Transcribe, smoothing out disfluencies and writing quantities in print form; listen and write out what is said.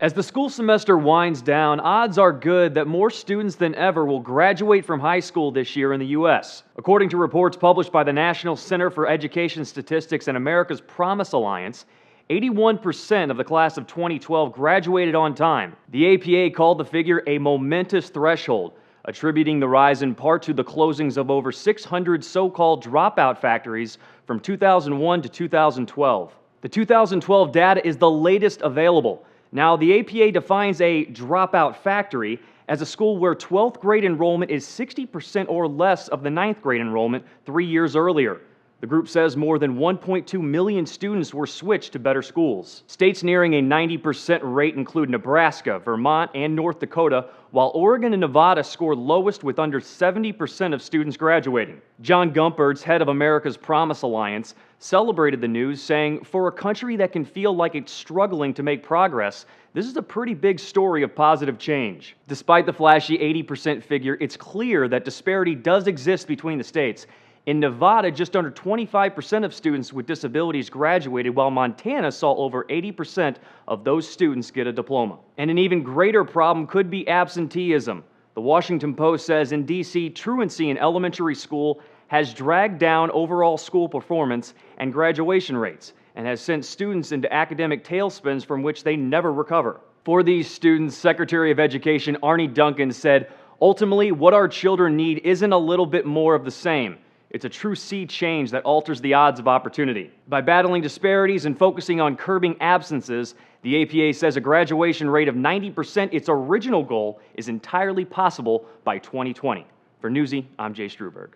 As the school semester winds down, odds are good that more students than ever will graduate from high school this year in the U.S. According to reports published by the National Center for Education Statistics and America's Promise Alliance, 81% of the class of 2012 graduated on time. The APA called the figure a momentous threshold, attributing the rise in part to the closings of over 600 so-called dropout factories from 2001 to 2012. The 2012 data is the latest available. Now, the APA defines a dropout factory as a school where 12th grade enrollment is 60% or less of the 9th grade enrollment 3 years earlier. The group says more than 1.2 million students were switched to better schools. States nearing a 90% rate include Nebraska, Vermont, and North Dakota, while Oregon and Nevada scored lowest with under 70% of students graduating. John Gumpertz, head of America's Promise Alliance, celebrated the news, saying, "For a country that can feel like it's struggling to make progress, this is a pretty big story of positive change." Despite the flashy 80% figure, it's clear that disparity does exist between the states. In Nevada, just under 25% of students with disabilities graduated, while Montana saw over 80% of those students get a diploma. And an even greater problem could be absenteeism. The Washington Post says in D.C., truancy in elementary school has dragged down overall school performance and graduation rates, and has sent students into academic tailspins from which they never recover. For these students, Secretary of Education Arne Duncan said, "Ultimately, what our children need isn't a little bit more of the same. It's a true sea change that alters the odds of opportunity." By battling disparities and focusing on curbing absences, the APA says a graduation rate of 90%, its original goal, is entirely possible by 2020. For Newsy, I'm Jay Struberg.